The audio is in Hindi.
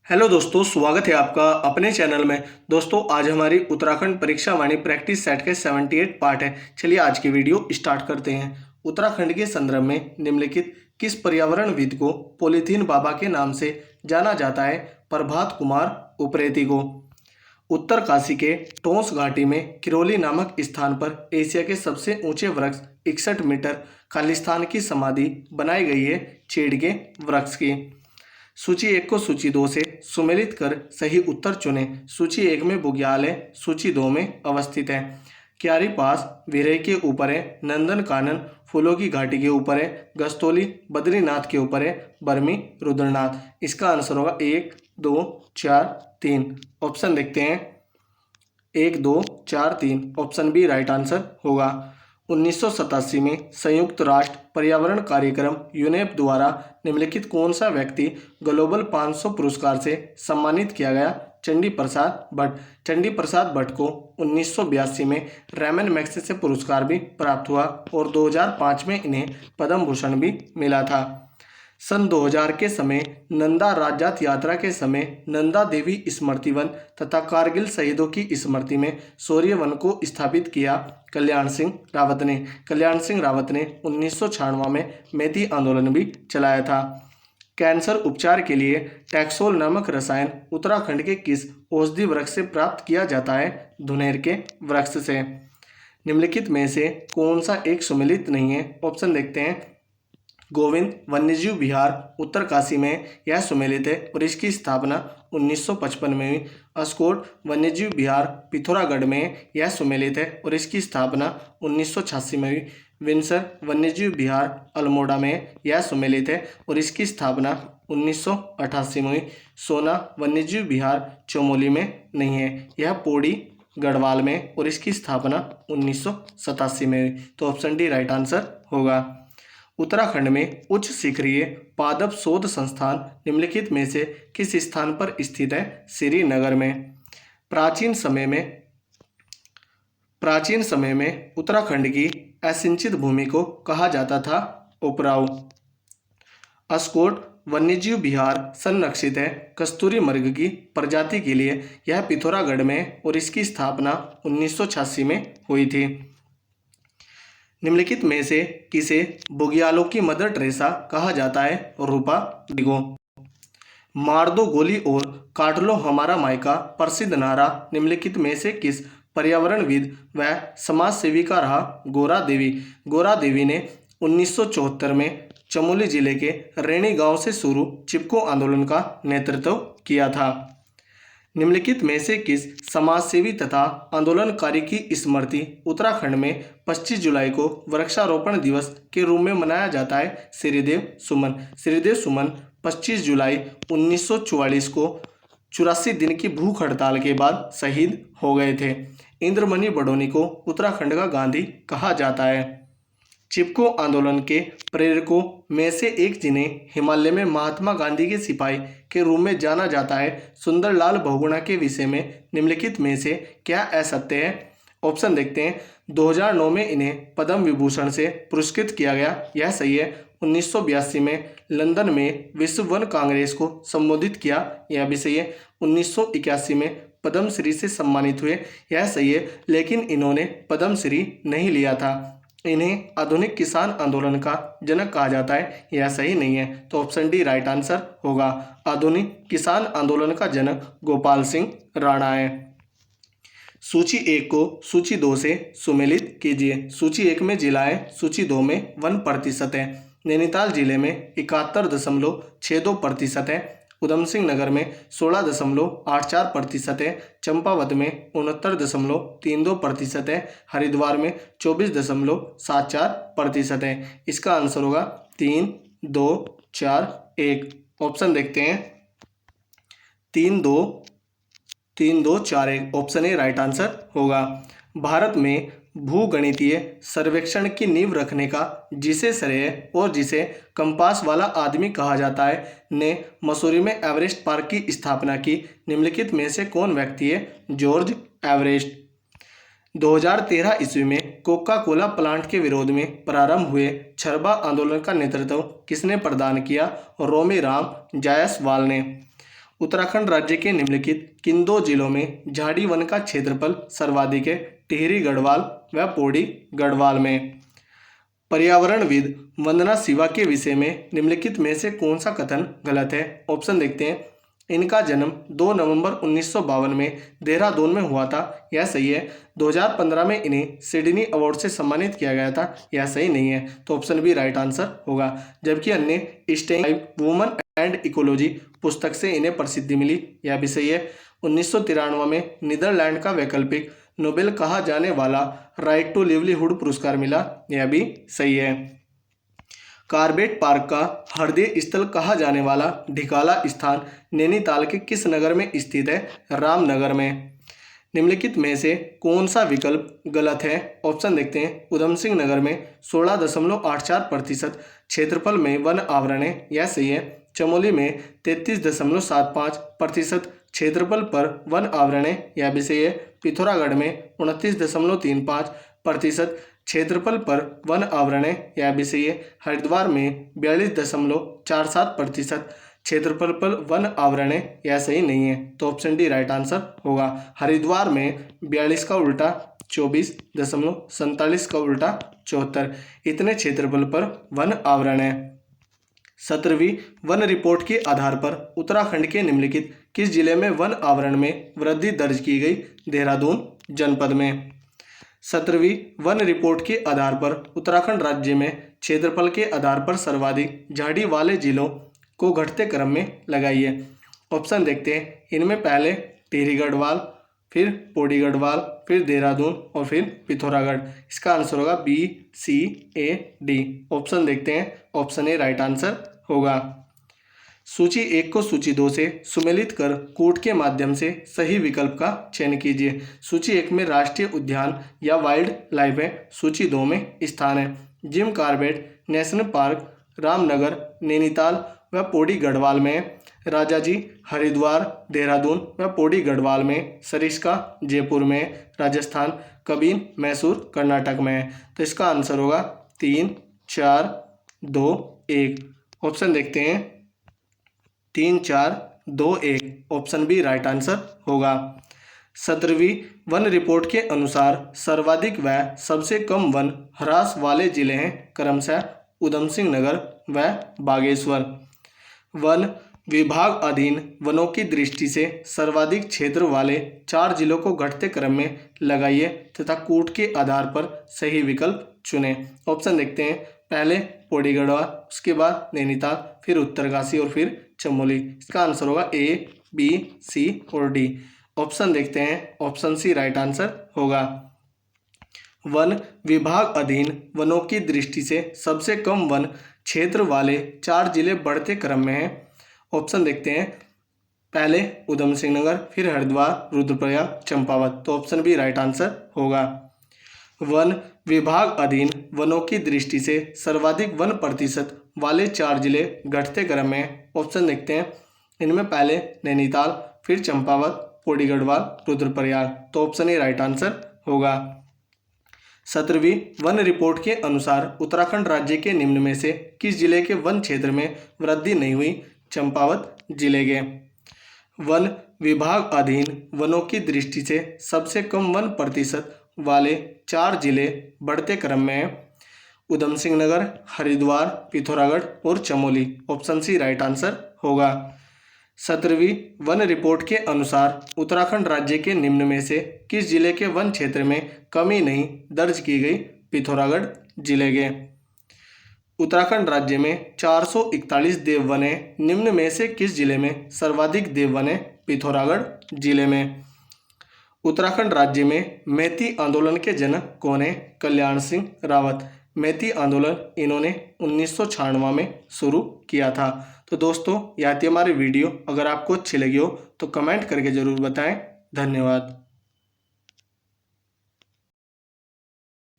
हेलो दोस्तों, स्वागत है आपका अपने चैनल में। दोस्तों, आज हमारी उत्तराखंड परीक्षा वाणी प्रैक्टिस सेट के 78 पार्ट है। चलिए आज की वीडियो स्टार्ट करते हैं। उत्तराखंड के संदर्भ में निम्नलिखित किस पर्यावरणविद को पॉलीथीन बाबा के नाम से जाना जाता है? प्रभात कुमार उप्रेती को। उत्तरकाशी के टोंस घाटी में किरोली नामक स्थान पर एशिया के सबसे ऊंचे वृक्ष 61 मीटर खालिस्तान की समाधि बनाई गई है, चीड़ के वृक्ष की। सूची 1 को सूची 2 से सुमेलित कर सही उत्तर चुनें। सूची 1 में बुग्याल है, सूची 2 में अवस्थित है। क्यारी पास विरय के ऊपर है, नंदन कानन फूलों की घाटी के ऊपर है, गस्तोली बद्रीनाथ के ऊपर है, बर्मी रुद्रनाथ। इसका आंसर होगा 1, 2, 4, 3। ऑप्शन देखते हैं। 1, 2, 4, 3 ऑप्शन बी राइट आंसर होगा। 1987 में संयुक्त राष्ट्र पर्यावरण कार्यक्रम यूनेप द्वारा निम्नलिखित कौन सा व्यक्ति ग्लोबल 500 पुरस्कार से सम्मानित किया गया? चंडी प्रसाद भट्ट। चंडी प्रसाद भट्ट को 1982 में रैमन मैग्सेसे पुरस्कार भी प्राप्त हुआ और 2005 में इन्हें पद्म भूषण भी मिला था। सन 2000 के समय नंदा राज्यात यात्रा के समय नंदा देवी स्मृति वन तथा कारगिल शहीदों की स्मृति में शौर्य वन को स्थापित किया कल्याण सिंह रावत ने। कल्याण सिंह रावत ने 1996 में मेती आंदोलन भी चलाया था। कैंसर उपचार के लिए टैक्सोल नामक रसायन उत्तराखंड के किस औषधि वृक्ष से प्राप्त किया जाता है? धुनेर के वृक्ष से। निम्नलिखित में से कौन सा एक सुमेलित नहीं है? ऑप्शन देखते हैं। गोविंद वन्यजीव विहार उत्तरकाशी में यह सुमेलित है और इसकी स्थापना 1955 में हुई। अस्कोट वन्यजीव विहार पिथौरागढ़ में यह सुमेलित है और इसकी स्थापना 1986 में हुई। विंसर वन्यजीव विहार अल्मोड़ा में यह सुमेलित है और इसकी स्थापना 1988 में हुई। सोना वन्यजीव विहार चमोली में नहीं है, यह पौड़ी गढ़वाल में और इसकी स्थापना 1987 में हुई। तो ऑप्शन डी राइट आंसर होगा। उत्तराखंड में उच्च शिखरीय पादप शोध संस्थान निम्नलिखित में से किस स्थान पर स्थित है? श्रीनगर में। प्राचीन समय में उत्तराखंड की असिंचित भूमि को कहा जाता था उपराऊ। अस्कोट वन्यजीव विहार संरक्षित है कस्तूरी मृग की प्रजाति के लिए, यह पिथौरागढ़ में और इसकी स्थापना 1986 में हुई थी। निम्नलिखित में से किसे बुग्यालों की मदर टेरेसा कहा जाता है? रूपा डिगो। मार दो गोली और काट लो हमारा मायका प्रसिद्ध नारा निम्नलिखित में से किस पर्यावरणविद व समाज सेवी का रहा? गोरा देवी। गोरा देवी ने 1974 में चमोली जिले के रेणी गांव से शुरू चिपको आंदोलन का नेतृत्व किया था। निम्नलिखित में से किस समाजसेवी तथा आंदोलनकारी की स्मृति उत्तराखंड में 25 जुलाई को वृक्षारोपण दिवस के रूप में मनाया जाता है? श्रीदेव सुमन। श्रीदेव सुमन 25 जुलाई 1944 को 84 दिन की भूख हड़ताल के बाद शहीद हो गए थे। इंद्रमणि बडोनी को उत्तराखंड का गांधी कहा जाता है। चिपको आंदोलन के प्रेरकों में से एक, जिन्हें हिमालय में महात्मा गांधी के सिपाही के रूप में जाना जाता है, सुंदरलाल बहुगुणा के विषय में निम्नलिखित में से क्या असत्य है? ऑप्शन देखते हैं। 2009 में इन्हें पद्म विभूषण से पुरस्कृत किया गया, यह सही है। 1982 में लंदन में विश्व वन कांग्रेस को संबोधित किया, यह भी सही है। 1981 में पद्मश्री से सम्मानित हुए, यह सही है, लेकिन इन्होंने पद्मश्री नहीं लिया था। इन्हें आधुनिक किसान आंदोलन का जनक कहा जाता है, यह सही नहीं है। तो ऑप्शन डी राइट आंसर होगा। आधुनिक किसान आंदोलन का जनक गोपाल सिंह राणा है। सूची 1 को सूची 2 से सुमेलित कीजिए। सूची 1 में जिलाएं, सूची 2 में 1% है। नैनीताल जिले में 71.62% है। उधम सिंह नगर में 16.84% है। चंपावत में 69.32% है। हरिद्वार में 24.74% है। इसका आंसर होगा 3, 2, 4, 1। ऑप्शन देखते हैं। 3, 2, 4, 1 ऑप्शन ए राइट आंसर होगा। भारत में भूगणितीय सर्वेक्षण की नींव रखने का जिसे श्रेय और जिसे कंपास वाला आदमी कहा जाता है ने मसूरी में एवरेस्ट पार्क की स्थापना की। निम्नलिखित में से कौन व्यक्ति है? George Everest. 2013 ईस्वी में कोका कोला प्लांट के विरोध में प्रारंभ हुए छरबा आंदोलन का नेतृत्व किसने प्रदान किया? रोमी राम जायसवाल ने। उत्तराखंड राज्य के निम्नलिखित किन दो जिलों में झाड़ी वन का क्षेत्रफल सर्वाधिक है? टिहरी गढ़वाल व पौड़ी गढ़वाल में। पर्यावरणविद वंदना शिवा के विषय में निम्नलिखित में से कौन सा कथन गलत है? ऑप्शन देखते हैं। इनका जन्म 2 नवंबर 1952 में देहरादून में हुआ था, यह सही है। 2015 में इन्हें सिडनी अवार्ड से सम्मानित किया गया था, यह सही नहीं है। तो ऑप्शन बी राइट आंसर होगा। जबकि अन्य स्टेइंग वुमन एंड इकोलॉजी पुस्तक से इन्हें प्रसिद्धि मिली, यह भी सही है। 1993 में नीदरलैंड का वैकल्पिक नोबेल कहा जाने वाला राइट टू लिवलीहुड पुरस्कार मिला, यह भी सही है। कार्बेट पार्क का हृदय स्थल कहा जाने वाला ढिकाला स्थान नैनीताल के किस नगर में स्थित है? रामनगर में। निम्नलिखित में से कौन सा विकल्प गलत है? ऑप्शन देखते हैं। उधम सिंह नगर में 16.84% क्षेत्रफल में वन आवरण है, यह सही है। चमोली में 33.75% क्षेत्रफल पर वन आवरण है, यह भी सही है। पिथौरागढ़ में 29.35% क्षेत्रफल पर वन आवरण है, यह भी सही है। हरिद्वार में 42.47% क्षेत्रफल पर वन आवरण है, यह सही नहीं है। तो ऑप्शन डी राइट आंसर होगा। हरिद्वार में 42 का उल्टा 24.47 का उल्टा 74 इतने क्षेत्रफल पर वन आवरण है। 17वीं वन रिपोर्ट के आधार पर उत्तराखंड के निम्नलिखित किस जिले में वन आवरण में वृद्धि दर्ज की गई? देहरादून जनपद में। 17वीं वन रिपोर्ट के आधार पर उत्तराखंड राज्य में क्षेत्रफल के आधार पर सर्वाधिक झाड़ी वाले जिलों को घटते क्रम में लगाई है। ऑप्शन देखते हैं। इनमें पहले टिहरी गढ़वाल, फिर पौड़ी गढ़वाल, फिर देहरादून और फिर पिथौरागढ़। इसका आंसर होगा B C A D. Option देखते हैं। ऑप्शन ए राइट आंसर होगा। सूची 1 को सूची 2 से सुमेलित कर कूट के माध्यम से सही विकल्प का चयन कीजिए। सूची 1 में राष्ट्रीय उद्यान या वाइल्ड लाइफ है। सूची 2 में स्थान है। Jim Corbett national park Ramnagar Nainital व पौड़ी गढ़वाल में। राजाजी हरिद्वार देहरादून व पौड़ी गढ़वाल में। सरिस्का जयपुर में राजस्थान। कबीन मैसूर कर्नाटक में। तो इसका आंसर होगा 3 4 2 1। ऑप्शन देखते हैं। 3 4 2 1 ऑप्शन बी राइट आंसर होगा। 17वीं वन रिपोर्ट के अनुसार सर्वाधिक व सबसे कम वन ह्रास वाले जिले हैं क्रमशः उधम सिंह नगर व बागेश्वर। वन विभाग अधीन वनों की दृष्टि से सर्वाधिक क्षेत्र वाले 4 जिलों को घटते क्रम में लगाइए तथा कूट के आधार पर सही विकल्प चुनें। ऑप्शन देखते हैं। पहले पौड़ी गढ़वाल, उसके बाद नैनीताल, फिर उत्तरकाशी और फिर चमोली। इसका आंसर होगा ए बी सी और डी। ऑप्शन देखते हैं। ऑप्शन सी राइट आंसर होगा। वन विभाग अधीन वनों की दृष्टि से सबसे कम वन क्षेत्र वाले 4 जिले बढ़ते क्रम में हैं। ऑप्शन देखते हैं। पहले उधम सिंह नगर, फिर हरिद्वार, रुद्रप्रयाग, चंपावत। तो ऑप्शन बी राइट आंसर होगा। वन विभाग अधीन वनों की दृष्टि से सर्वाधिक वन प्रतिशत वाले 4 जिले घटते क्रम में। ऑप्शन देखते हैं। इनमें पहले नैनीताल, फिर चंपावत, पौड़ी गढ़वाल, रुद्रप्रयाग। तो ऑप्शन ए राइट आंसर होगा। 17वीं वन रिपोर्ट के अनुसार उत्तराखंड राज्य के निम्न में से किस जिले के वन क्षेत्र में वृद्धि नहीं हुई? चंपावत जिले के। वन विभाग अधीन वनों की दृष्टि से सबसे कम वन प्रतिशत वाले 4 जिले बढ़ते क्रम में हैं। उधम सिंह नगर, हरिद्वार, पिथौरागढ़ और Chamoli. Option C right answer होगा। 17वीं वन रिपोर्ट के अनुसार उत्तराखंड राज्य के निम्न में से किस जिले के वन क्षेत्र में कमी नहीं दर्ज की गई? पिथौरागढ़ जिले के। उत्तराखंड राज्य में 441 देववन है। निम्न में से किस जिले में सर्वाधिक देववन है? पिथौरागढ़ जिले में। उत्तराखंड राज्य में मैती आंदोलन के जनक कौन है? कल्याण सिंह रावत। मैती आंदोलन इन्होंने 1996 में शुरू किया था। तो दोस्तों, यह थी हमारी वीडियो। अगर आपको अच्छी लगी हो तो कमेंट करके ज़रूर बताएं। धन्यवाद।